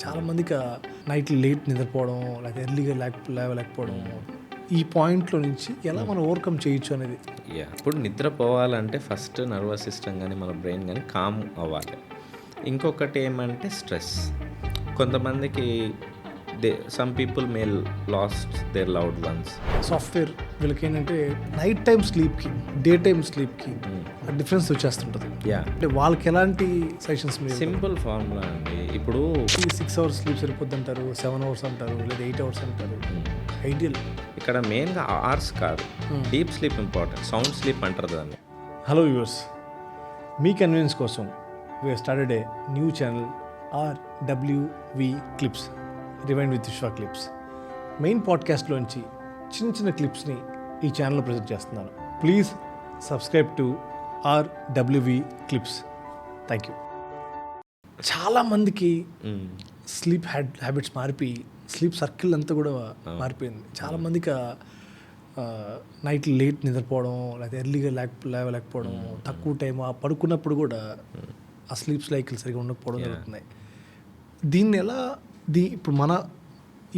చాలామందికి night late నిద్రపోవడం, లేకపోతే ఎర్లీగా లేవలేకపోవడం, ఈ పాయింట్లో నుంచి ఎలా మనం ఓవర్కమ్ చేయొచ్చు అనేది. ఇప్పుడు నిద్రపోవాలంటే ఫస్ట్ నర్వస్ సిస్టమ్ కానీ మన బ్రెయిన్ కానీ కామ్ అవ్వాలి. ఇంకొకటి ఏమంటే స్ట్రెస్. కొంతమందికి some people may lost their loved ones. Software వీళ్ళకి ఏంటంటే నైట్ టైం స్లీప్కి డే టైం స్లీప్కి డిఫరెన్స్ వచ్చేస్తుంటుంది. అంటే వాళ్ళకి ఎలాంటి సజెషన్స్ మీరు? సింపుల్ ఫార్ములా అండి. ఇప్పుడు 6 hours స్లీప్ సరిపోద్ది అంటారు, 7 hours అంటారు, లేదా 8 hours అంటారు. ఐడియల్ ఇక్కడ మెయిన్గా అవర్స్ కాదు, deep sleep important. Sound sleep అంటారు దాన్ని. హలో వ్యూవర్స్, మీ కన్వీనియన్స్ కోసం we started a new channel RWV clips, rewind with విశ్వ క్లిప్స్. మెయిన్ పాడ్కాస్ట్లోంచి చిన్న చిన్న క్లిప్స్ని ఈ ఛానల్లో ప్రజెంట్ చేస్తున్నాను. Please subscribe to RWV clips. Thank you. చాలామందికి స్లీప్ హ్యాబిట్స్ మారిపోయి స్లీప్ సర్కిల్ అంతా కూడా మారిపోయింది. చాలామందికి నైట్ లేట్ నిద్రపోవడం, లేకపోతే ఎర్లీగా లేవలేకపోవడం, తక్కువ టైం పడుకున్నప్పుడు కూడా ఆ స్లీప్ సైకిల్ సరిగా ఉండకపోవడం జరుగుతున్నాయి. దీన్ని ఎలా ఇప్పుడు మన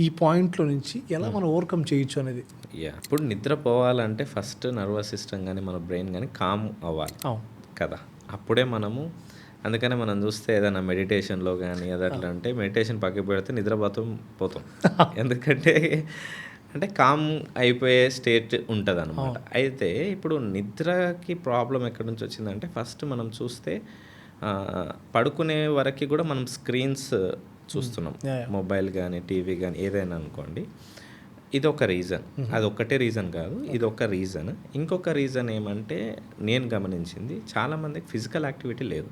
ఈ పాయింట్లో నుంచి ఎలా మనం ఓవర్కమ్ చేయొచ్చు అనేది. ఇప్పుడు నిద్రపోవాలంటే ఫస్ట్ నర్వస్ సిస్టమ్ కానీ మన బ్రెయిన్ కానీ కామ్ అవ్వాలి కదా. అప్పుడే మనము, అందుకనే మనం చూస్తే ఏదైనా మెడిటేషన్లో కానీ అదట్లా అంటే మెడిటేషన్ పక్కకి పెడితే నిద్రపోతాం. ఎందుకంటే కామ్ అయిపోయే స్టేట్ ఉంటుంది అనమాట. అయితే ఇప్పుడు నిద్రకి ప్రాబ్లం ఎక్కడి నుంచి వచ్చిందంటే ఫస్ట్ మనం చూస్తే పడుకునే వరకు కూడా మనం స్క్రీన్స్ చూస్తున్నాం, మొబైల్ కానీ టీవీ కానీ ఏదైనా అనుకోండి. ఇదొక రీజన్. అది ఒక్కటే రీజన్ కాదు, ఇదొక రీజన్. ఇంకొక రీజన్ ఏమంటే నేను గమనించింది, చాలామందికి ఫిజికల్ యాక్టివిటీ లేదు.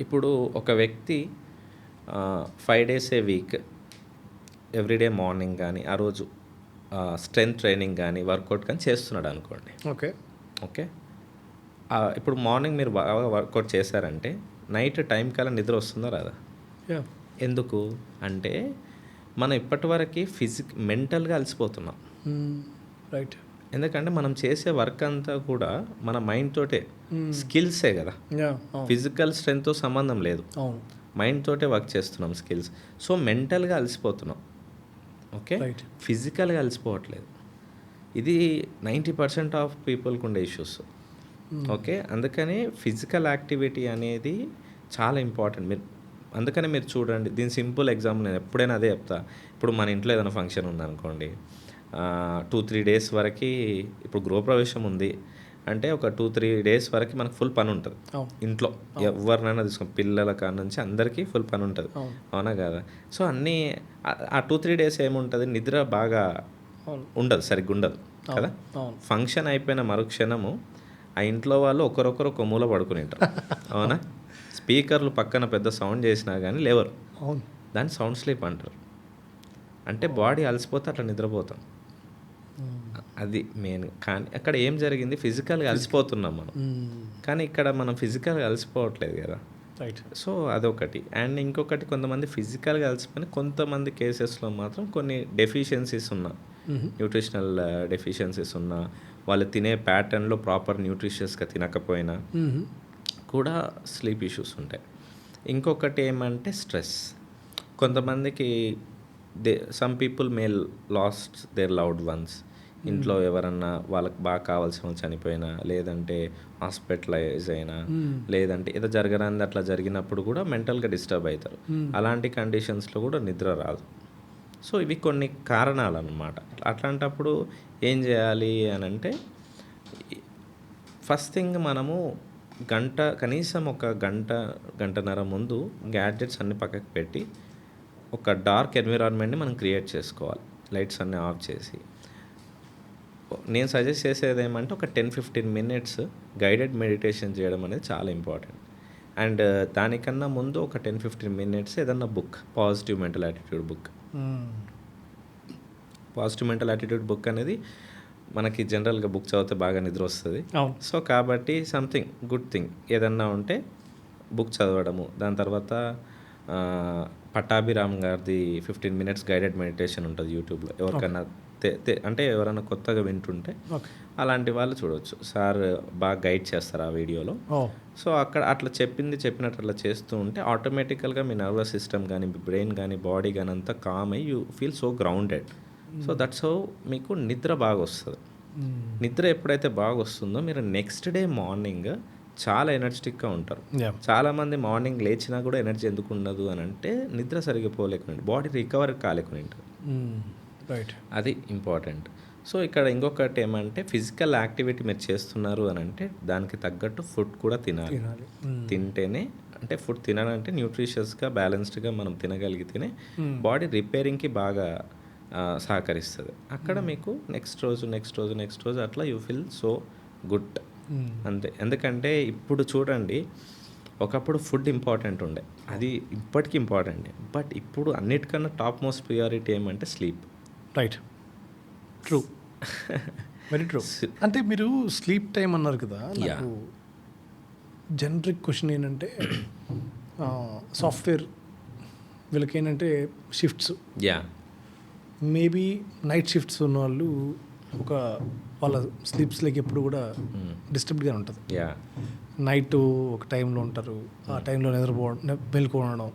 ఇప్పుడు ఒక వ్యక్తి 5 days a week everyday morning కానీ ఆ రోజు స్ట్రెంగ్త్ ట్రైనింగ్ కానీ వర్కౌట్ కానీ చేస్తున్నాడు అనుకోండి. ఓకే ఇప్పుడు మార్నింగ్ మీరు బాగా వర్కౌట్ చేశారంటే నైట్ టైం కల్లా నిద్ర వస్తుందా రాదా? ఎందుకు అంటే మనం ఇప్పటివరకు మెంటల్గా అలసిపోతున్నాం. రైట్. ఎందుకంటే మనం చేసే వర్క్ అంతా కూడా మన మైండ్ తోటే, స్కిల్సే కదా. ఫిజికల్ స్ట్రెంగ్త్తో సంబంధం లేదు, మైండ్ తోటే వర్క్ చేస్తున్నాం స్కిల్స్. సో మెంటల్గా అలసిపోతున్నాం, ఓకే, ఫిజికల్గా అలసిపోవట్లేదు. ఇది 90% ఆఫ్ పీపుల్కి ఉండే ఇష్యూస్. ఓకే, అందుకని ఫిజికల్ యాక్టివిటీ అనేది చాలా ఇంపార్టెంట్. అందుకని మీరు చూడండి, దీని సింపుల్ ఎగ్జాంపుల్ నేను ఎప్పుడైనా అదే చెప్తా. ఇప్పుడు మన ఇంట్లో ఏదైనా ఫంక్షన్ ఉందనుకోండి, 2-3 days వరకు, ఇప్పుడు గృహప్రవేశం ఉంది అంటే ఒక 2-3 days వరకు మనకు ఫుల్ పని ఉంటుంది ఇంట్లో. ఎవరినైనా తీసుకోండి, పిల్లల కాడ నుంచి అందరికీ ఫుల్ పని ఉంటుంది, అవునా కదా. సో అన్నీ ఆ 2-3 days ఏముంటుంది, నిద్ర బాగా ఉండదు, సరిగ్గా ఉండదు కదా. ఫంక్షన్ అయిపోయిన మరుక్షణము ఆ ఇంట్లో వాళ్ళు ఒకరొకరు ఒక మూల పడుకుని ఉంటారు, అవునా. స్పీకర్లు పక్కన పెద్ద సౌండ్ చేసినా కానీ లేవరు, దాన్ని సౌండ్ స్లీప్ అంటారు. అంటే బాడీ అలసిపోతే అట్లా నిద్రపోతాం, అది మెయిన్. కానీ అక్కడ ఏం జరిగింది, ఫిజికల్గా అలసిపోతున్నాం మనం, కానీ ఇక్కడ మనం ఫిజికల్గా అలసిపోవట్లేదు కదా. రైట్. సో అదొకటి. అండ్ ఇంకొకటి, కొంతమంది ఫిజికల్గా అలసిపోయిన, కొంతమంది కేసెస్లో మాత్రం కొన్ని డెఫిషియన్సీస్ ఉన్నా, న్యూట్రిషనల్ డెఫిషియన్సీస్ ఉన్నా, వాళ్ళు తినే ప్యాటర్న్లో ప్రాపర్ న్యూట్రిషియస్గా తినకపోయినా కూడా స్లీప్ ఇష్యూస్ ఉంటాయి. ఇంకొకటి ఏమంటే స్ట్రెస్. కొంతమందికి some people may lost their loved ones. ఇంట్లో ఎవరన్నా వాళ్ళకి బాగా కావాల్సిన చనిపోయినా, లేదంటే హాస్పిటలైజ్ అయినా, లేదంటే ఏదో జరగరాంది అట్లా జరిగినప్పుడు కూడా మెంటల్గా డిస్టర్బ్ అవుతారు. అలాంటి కండిషన్స్లో కూడా నిద్ర రాదు. సో ఇవి కొన్ని కారణాలు అన్నమాట. అట్లాంటప్పుడు ఏం చేయాలి అని అంటే, ఫస్ట్ థింగ్ మనము కనీసం ఒక గంటన్నర ముందు గ్యాడ్జెట్స్ అన్ని పక్కకు పెట్టి ఒక డార్క్ ఎన్విరాన్మెంట్ని మనం క్రియేట్ చేసుకోవాలి, లైట్స్ అన్నీ ఆఫ్ చేసి. నేను సజెస్ట్ చేసేది ఏమంటే ఒక 10-15 minutes గైడెడ్ మెడిటేషన్ చేయడం అనేది చాలా ఇంపార్టెంట్. అండ్ దానికన్నా ముందు ఒక 10-15 minutes ఏదన్నా book, positive mental attitude book. Positive mental attitude book అనేది మనకి జనరల్గా బుక్ చదివితే బాగా నిద్ర వస్తుంది. సో కాబట్టి సంథింగ్ గుడ్ థింగ్ ఏదన్నా ఉంటే బుక్ చదవడము. దాని తర్వాత పట్టాభిరామ్ గారిది 15 minutes గైడెడ్ మెడిటేషన్ ఉంటుంది యూట్యూబ్లో, ఎవరికన్నా అంటే ఎవరైనా కొత్తగా వింటుంటే ఓకే. అలాంటి వాళ్ళు చూడవచ్చు. సార్ బాగా గైడ్ చేస్తారు ఆ వీడియోలో. ఓ సో అక్కడ అట్లా చెప్పినట్టు అట్లా చేస్తూ ఉంటే ఆటోమేటికల్గా మీ నర్వస్ సిస్టమ్ కానీ మీ బ్రెయిన్ కానీ బాడీ కానీ అంతా కామ్ అయ్యి you feel so grounded. So that's how మీకు నిద్ర బాగా వస్తుంది. నిద్ర ఎప్పుడైతే బాగా వస్తుందో మీరు నెక్స్ట్ డే మార్నింగ్ చాలా ఎనర్జెటిక్గా ఉంటారు. చాలామంది మార్నింగ్ లేచినా కూడా ఎనర్జీ ఎందుకు ఉండదు అని అంటే నిద్ర సరిగ్గా పోలేకుండా బాడీ రికవర్ కాలేకుండా. రైట్, అది ఇంపార్టెంట్. సో ఇక్కడ ఇంకొకటి ఏమంటే ఫిజికల్ యాక్టివిటీ మీరు చేస్తున్నారు అని అంటే దానికి తగ్గట్టు ఫుడ్ కూడా తినాలి. తింటేనే అంటే ఫుడ్ తినాలంటే న్యూట్రిషియస్గా బ్యాలెన్స్డ్గా మనం తినగలిగితేనే బాడీ రిపేరింగ్కి బాగా సహకరిస్తుంది. అక్కడ మీకు నెక్స్ట్ రోజు అట్లా యూ ఫీల్ సో గుడ్ అంతే. ఎందుకంటే ఇప్పుడు చూడండి, ఒకప్పుడు ఫుడ్ ఇంపార్టెంట్ ఉండే, అది ఇప్పటికీ ఇంపార్టెంట్. బట్ ఇప్పుడు అన్నిటికన్నా టాప్ మోస్ట్ ప్రియారిటీ ఏమంటే sleep. Right, true, very true. అంటే మీరు స్లీప్ టైం అన్నారు కదా, నాకు జనరిక్ క్వశ్చన్ ఏంటంటే సాఫ్ట్వేర్ వీళ్ళకి ఏంటంటే షిఫ్ట్స్, మేబీ నైట్ షిఫ్ట్స్ ఉన్న వాళ్ళు వాళ్ళ స్లీప్స్లోకి ఎప్పుడు కూడా డిస్టర్బ్డ్గా ఉంటుంది. నైట్ ఒక టైంలో ఉంటారు, ఆ టైంలో మెలుకోవడం,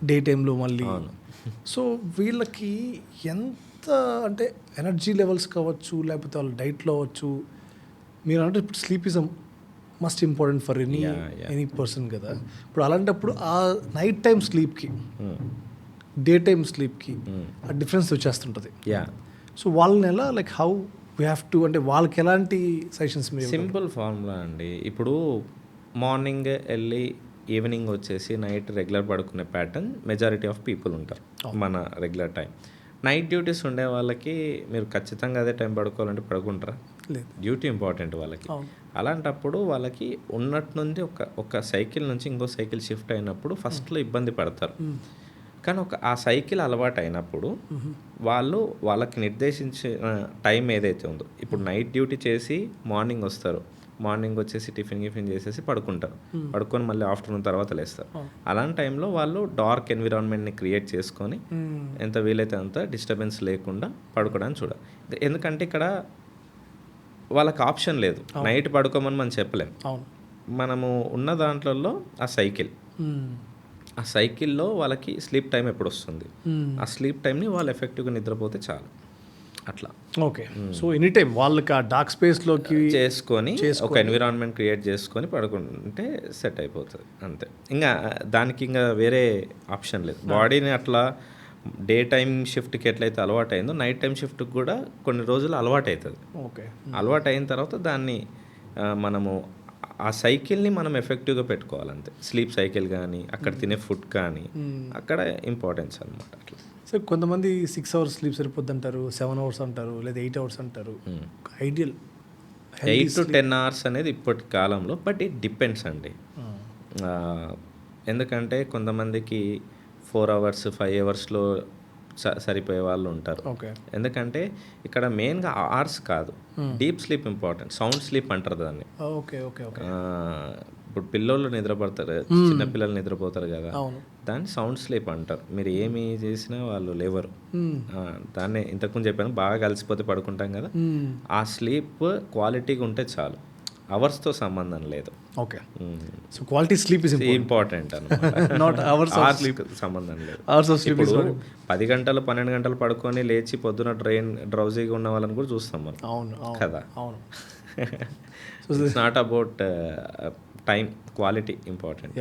డే టైంలో మళ్ళీ. సో వీళ్ళకి ఎంత అంటే ఎనర్జీ లెవెల్స్ కావచ్చు, లేకపోతే వాళ్ళ డైట్లో అవ్వచ్చు, మీరు అంటే ఇప్పుడు sleep is must important for any person కదా. ఇప్పుడు అలాంటప్పుడు ఆ నైట్ టైం స్లీప్కి డే టైం స్లీప్కి ఆ డిఫరెన్స్ వచ్చేస్తుంటుంది. సో వాళ్ళని ఎలా like how we have to, అంటే వాళ్ళకి ఎలాంటి సజెషన్స్? సింపుల్ ఫార్ములా అండి. ఇప్పుడు మార్నింగ్ వెళ్ళి ఈవినింగ్ వచ్చేసి నైట్ రెగ్యులర్ పడుకునే ప్యాటర్న్ మెజారిటీ ఆఫ్ పీపుల్ ఉంటారు మన రెగ్యులర్ టైం. నైట్ డ్యూటీస్ ఉండే వాళ్ళకి మీరు ఖచ్చితంగా అదే టైం పడుకోవాలంటే పడుకుంటారా? లేదు, డ్యూటీ ఇంపార్టెంట్ వాళ్ళకి. అలాంటప్పుడు వాళ్ళకి ఉన్నట్టు నుండి ఒక సైకిల్ నుంచి ఇంకో సైకిల్ షిఫ్ట్ అయినప్పుడు ఫస్ట్లో ఇబ్బంది పడతారు. కానీ ఆ సైకిల్ అలవాటు అయినప్పుడు వాళ్ళకి నిర్దేశించిన టైం ఏదైతే ఉందో, ఇప్పుడు నైట్ డ్యూటీ చేసి మార్నింగ్ వస్తారు, మార్నింగ్ వచ్చేసి టిఫిన్ చేసేసి పడుకుంటారు, పడుకొని మళ్ళీ ఆఫ్టర్నూన్ తర్వాత లేస్తారు. అలాంటి టైంలో వాళ్ళు డార్క్ ఎన్విరాన్మెంట్ని క్రియేట్ చేసుకొని ఎంత వీలైతే అంత డిస్టర్బెన్స్ లేకుండా పడుకోవడానికి చూడాలి. ఎందుకంటే ఇక్కడ వాళ్ళకి ఆప్షన్ లేదు, నైట్ పడుకోమని మనం చెప్పలేం. మనము ఉన్న దాంట్లో ఆ సైకిల్లో వాళ్ళకి స్లీప్ టైం ఎప్పుడు వస్తుంది, ఆ స్లీప్ టైంని వాళ్ళు ఎఫెక్టివ్గా నిద్రపోతే చాలు. అట్లా ఓకే. సో ఎనీ టైం వాళ్ళకి ఆ డార్క్ స్పేస్లోకి చేసుకొని ఒక ఎన్విరాన్మెంట్ క్రియేట్ చేసుకొని పడుకుంటే సెట్ అయిపోతుంది అంతే. ఇంకా దానికి ఇంకా వేరే ఆప్షన్ లేదు. బాడీని అట్లా డే టైం షిఫ్ట్కి ఎట్లయితే అలవాటు అయిందో నైట్ టైం షిఫ్ట్కి కూడా కొన్ని రోజులు అలవాటు అవుతుంది. ఓకే, అలవాటు అయిన తర్వాత దాన్ని మనము ఆ సైకిల్ని మనం ఎఫెక్టివ్గా పెట్టుకోవాలంతే. స్లీప్ సైకిల్ కానీ అక్కడ తినే ఫుడ్ కానీ అక్కడ ఇంపార్టెన్స్ అనమాట. అట్లా సో కొంతమంది 6 hours స్లీప్ సరిపోద్ది అంటారు, 7 hours అంటారు, లేదా 8 hours అంటారు. ఐడియల్ 8 to 10 hours అనేది ఇప్పటి కాలంలో. బట్ ఇట్ డిపెండ్స్ అండి. ఎందుకంటే కొంతమందికి 4 hours 5 hours సరిపోయే వాళ్ళు ఉంటారు. ఎందుకంటే ఇక్కడ మెయిన్గా అవర్స్ కాదు, deep sleep important. Sound sleep అంటారు దాన్ని. ఇప్పుడు పిల్లలు నిద్రపడతారు, చిన్నపిల్లలు నిద్రపోతారు కదా, దాన్ని సౌండ్ స్లీప్ అంటారు. మీరు ఏమి చేసినా వాళ్ళు లేవరు. దాన్ని ఇంతకుముందు చెప్పాను, బాగా కలిసిపోతే పడుకుంటాం కదా, ఆ స్లీప్ క్వాలిటీగా ఉంటే చాలు, అవర్స్తో సంబంధం లేదు. Okay, so quality sleep is important అన్నమాట, నాట్ అవర్స్ ఆఫ్ స్లీప్. సంబంధం లేదు. Hours of sleep. ఇప్పుడు 10 గంటలు 12 గంటలు పడుకొని లేచి పొద్దున డ్రౌజీగా ఉన్న వాళ్ళని కూడా చూస్తాం మనం. అవును కదా. అవును. It's not about time, quality important.